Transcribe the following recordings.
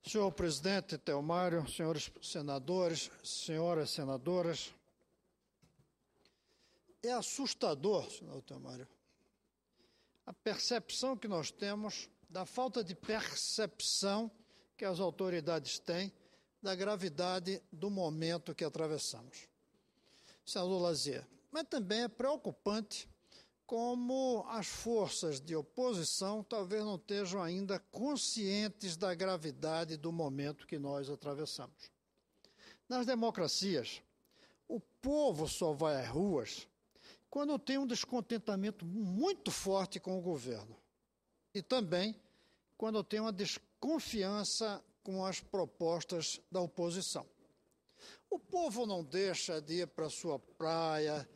Senhor presidente Telmário, senhores senadores, senhoras senadoras, é assustador, senhor Telmário, a percepção que nós temos da falta de percepção que as autoridades têm da gravidade do momento que atravessamos. Senador Lazier, mas também é preocupante como as forças de oposição talvez não estejam ainda conscientes da gravidade do momento que nós atravessamos. Nas democracias, o povo só vai às ruas quando tem um descontentamento muito forte com o governo e também quando tem uma desconfiança com as propostas da oposição. O povo não deixa de ir para a sua praia,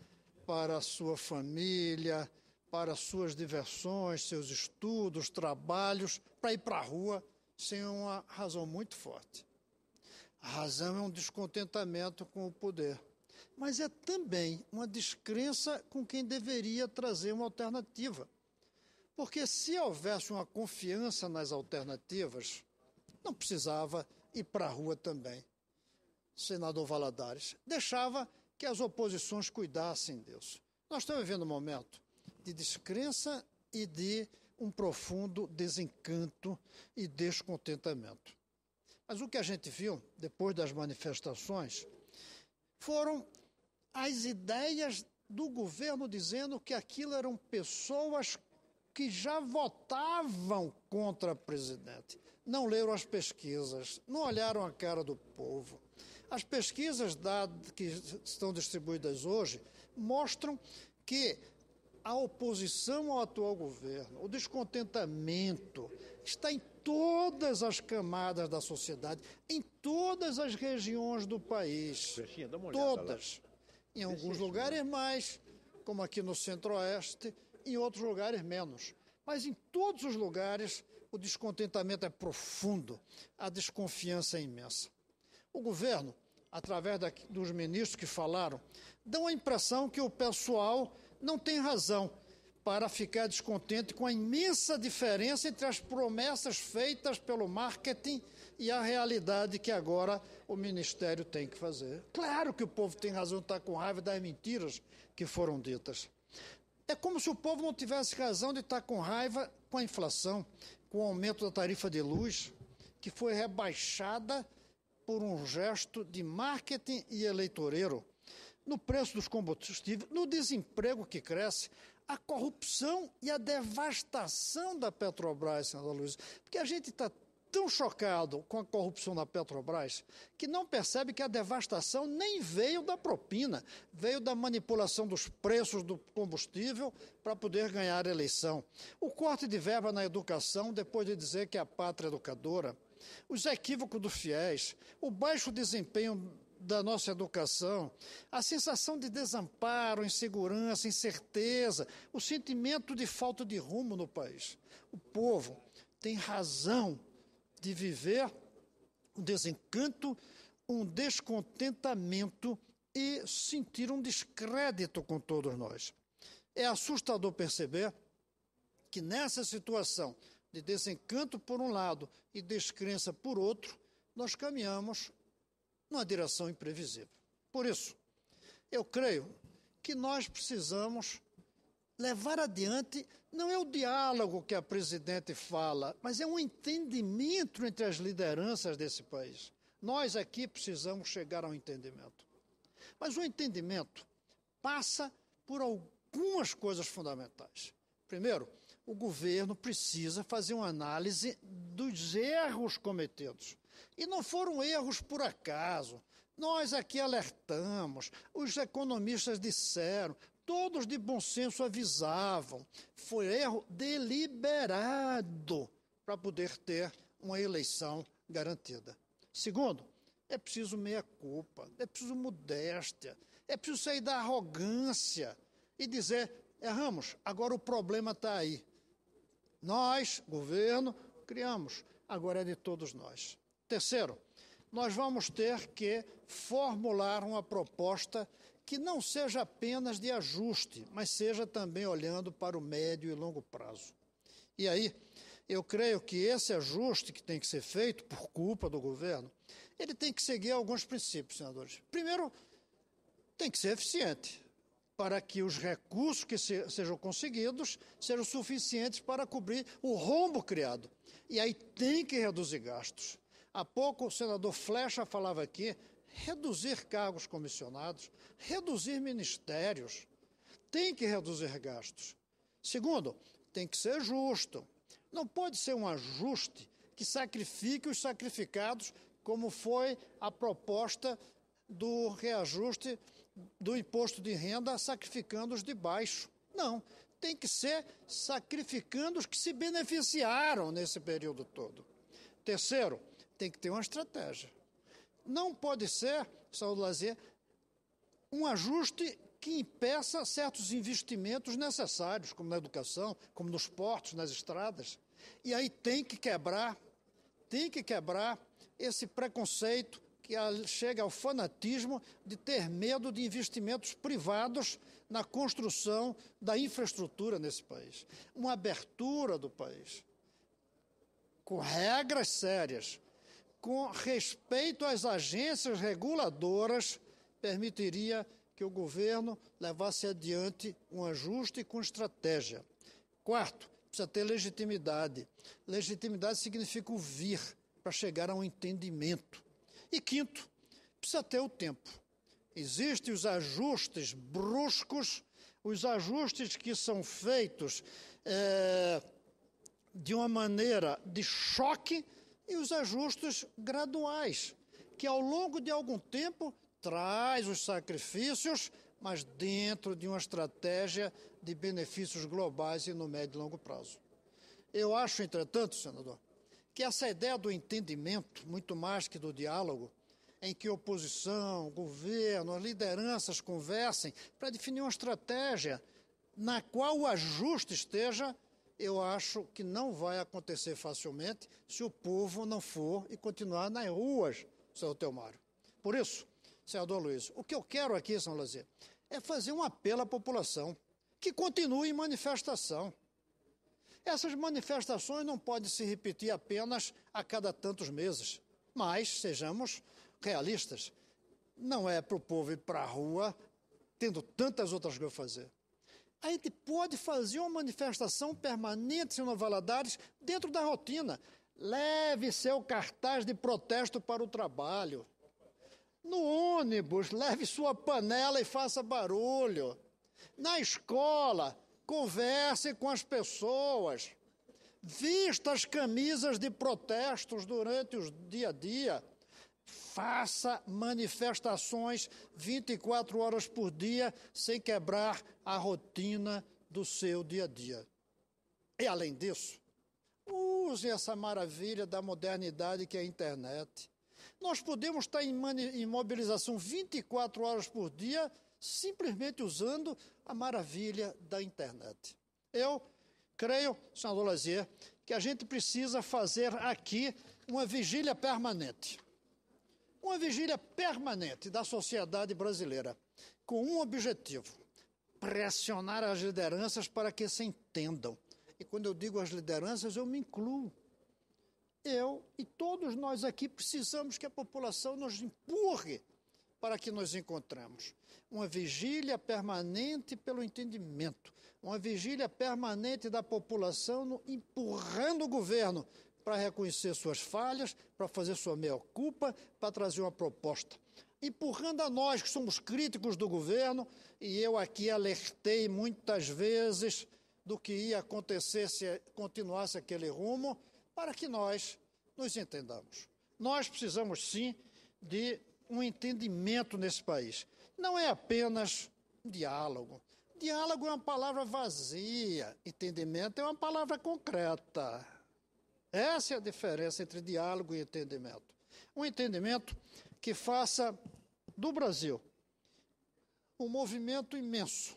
para a sua família, para suas diversões, seus estudos, trabalhos, para ir para a rua sem uma razão muito forte. A razão é um descontentamento com o poder, mas é também uma descrença com quem deveria trazer uma alternativa. Porque se houvesse uma confiança nas alternativas, não precisava ir para a rua também. Senador Valadares, deixava que as oposições cuidassem disso. Nós estamos vivendo um momento de descrença e de um profundo desencanto e descontentamento. Mas o que a gente viu, depois das manifestações, foram as ideias do governo dizendo que aquilo eram pessoas que já votavam contra o presidente. Não leram as pesquisas, não olharam a cara do povo. As pesquisas que estão distribuídas hoje mostram que a oposição ao atual governo, o descontentamento, está em todas as camadas da sociedade, em todas as regiões do país. Todas. Em alguns lugares mais, como aqui no Centro-Oeste, em outros lugares menos. Mas em todos os lugares o descontentamento é profundo, a desconfiança é imensa. O governo, através dos ministros que falaram, dão a impressão que o pessoal não tem razão para ficar descontente com a imensa diferença entre as promessas feitas pelo marketing e a realidade que agora o Ministério tem que fazer. Claro que o povo tem razão de estar com raiva das mentiras que foram ditas. É como se o povo não tivesse razão de estar com raiva com a inflação, com o aumento da tarifa de luz, que foi rebaixada por um gesto de marketing e eleitoreiro, no preço dos combustíveis, no desemprego que cresce, a corrupção e a devastação da Petrobras, senador Luiz, porque a gente está tão chocado com a corrupção da Petrobras que não percebe que a devastação nem veio da propina, veio da manipulação dos preços do combustível para poder ganhar a eleição. O corte de verba na educação, depois de dizer que é a pátria educadora, os equívocos do FIES, o baixo desempenho da nossa educação, a sensação de desamparo, insegurança, incerteza, o sentimento de falta de rumo no país. O povo tem razão de viver um desencanto, um descontentamento e sentir um descrédito com todos nós. É assustador perceber que nessa situação de desencanto por um lado e descrença por outro, nós caminhamos numa direção imprevisível. Por isso, eu creio que nós precisamos levar adiante, não é o diálogo que a presidente fala, mas é um entendimento entre as lideranças desse país. Nós aqui precisamos chegar ao entendimento. Mas o entendimento passa por algumas coisas fundamentais. Primeiro, o governo precisa fazer uma análise dos erros cometidos. E não foram erros por acaso. Nós aqui alertamos, os economistas disseram, todos de bom senso avisavam. Foi erro deliberado para poder ter uma eleição garantida. Segundo, é preciso meia-culpa, é preciso modéstia, é preciso sair da arrogância e dizer, erramos, agora o problema está aí. Nós, governo, criamos, agora é de todos nós. Terceiro, nós vamos ter que formular uma proposta que não seja apenas de ajuste, mas seja também olhando para o médio e longo prazo. E aí, Eu creio que esse ajuste que tem que ser feito por culpa do governo, ele tem que seguir alguns princípios, senadores. Primeiro, tem que ser eficiente, para que os recursos que sejam conseguidos sejam suficientes para cobrir o rombo criado. E aí tem que reduzir gastos. Há pouco o senador Flecha falava aqui, reduzir cargos comissionados, reduzir ministérios, tem que reduzir gastos. Segundo, tem que ser justo. Não pode ser um ajuste que sacrifique os sacrificados, como foi a proposta do reajuste do imposto de renda, sacrificando os de baixo. Não, tem que ser sacrificando os que se beneficiaram nesse período todo. Terceiro, tem que ter uma estratégia. Não pode ser, Saúde Lazer, um ajuste que impeça certos investimentos necessários, como na educação, como nos portos, nas estradas. E aí tem que quebrar esse preconceito que chega ao fanatismo de ter medo de investimentos privados na construção da infraestrutura nesse país. Uma abertura do país, com regras sérias, com respeito às agências reguladoras, permitiria que o governo levasse adiante um ajuste com estratégia. Quarto, precisa ter legitimidade. Legitimidade significa ouvir para chegar a um entendimento. E quinto, precisa ter o tempo. Existem os ajustes bruscos, os ajustes que são feitos de uma maneira de choque e os ajustes graduais, que ao longo de algum tempo traz os sacrifícios, mas dentro de uma estratégia de benefícios globais e no médio e longo prazo. Eu acho, entretanto, senador, que essa ideia do entendimento, muito mais que do diálogo, em que oposição, governo, as lideranças conversem para definir uma estratégia na qual o ajuste esteja, eu acho que não vai acontecer facilmente se o povo não for e continuar nas ruas, senador Teomário. Por isso, senador Luiz, o que eu quero aqui, senador Lazer, é fazer um apelo à população que continue em manifestação. Essas manifestações não podem se repetir apenas a cada tantos meses, mas sejamos realistas. Não é para o povo ir para a rua tendo tantas outras coisas a fazer. A gente pode fazer uma manifestação permanente em Valadares dentro da rotina. Leve seu cartaz de protesto para o trabalho. No ônibus, leve sua panela e faça barulho. Na escola, converse com as pessoas. Vista as camisas de protestos durante o dia a dia. Faça manifestações 24 horas por dia sem quebrar a rotina do seu dia a dia. E, além disso, use essa maravilha da modernidade que é a internet. Nós podemos estar em mobilização 24 horas por dia simplesmente usando a maravilha da internet. Eu creio, senador Lazier, que a gente precisa fazer aqui uma vigília permanente. Uma vigília permanente da sociedade brasileira, com um objetivo: pressionar as lideranças para que se entendam. E quando eu digo as lideranças, eu me incluo. Eu e todos nós aqui precisamos que a população nos empurre para que nos encontremos. Uma vigília permanente pelo entendimento, uma vigília permanente da população empurrando o governo para reconhecer suas falhas, para fazer sua meia-culpa, para trazer uma proposta. Empurrando a nós, que somos críticos do governo, e eu aqui alertei muitas vezes do que ia acontecer se continuasse aquele rumo, para que nós nos entendamos. Nós precisamos, sim, de um entendimento nesse país. Não é apenas diálogo. Diálogo é uma palavra vazia, entendimento é uma palavra concreta. Essa é a diferença entre diálogo e entendimento. Um entendimento que faça do Brasil um movimento imenso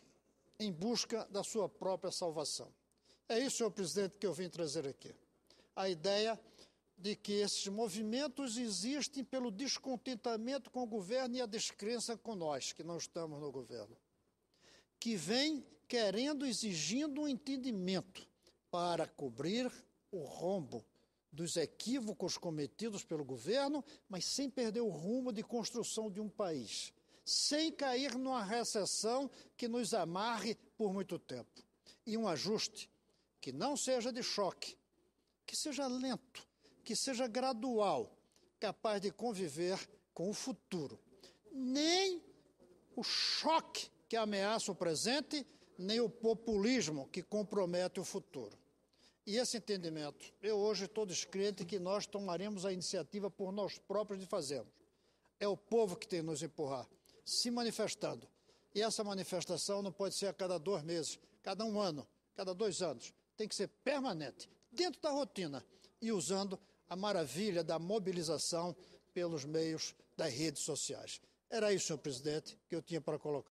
em busca da sua própria salvação. É isso, senhor presidente, que eu vim trazer aqui. A ideia de que esses movimentos existem pelo descontentamento com o governo e a descrença com nós, que não estamos no governo. Que vem querendo, exigindo um entendimento para cobrir o rombo dos equívocos cometidos pelo governo, mas sem perder o rumo de construção de um país, sem cair numa recessão que nos amarre por muito tempo. E um ajuste que não seja de choque, que seja lento, que seja gradual, capaz de conviver com o futuro. Nem o choque que ameaça o presente, nem o populismo que compromete o futuro. E esse entendimento, eu hoje estou descrente que nós tomaremos a iniciativa por nós próprios de fazermos. É o povo que tem que nos empurrar, se manifestando. E essa manifestação não pode ser a cada 2 meses, cada 1 ano, cada 2 anos. Tem que ser permanente, dentro da rotina e usando a maravilha da mobilização pelos meios das redes sociais. Era isso, senhor presidente, que eu tinha para colocar.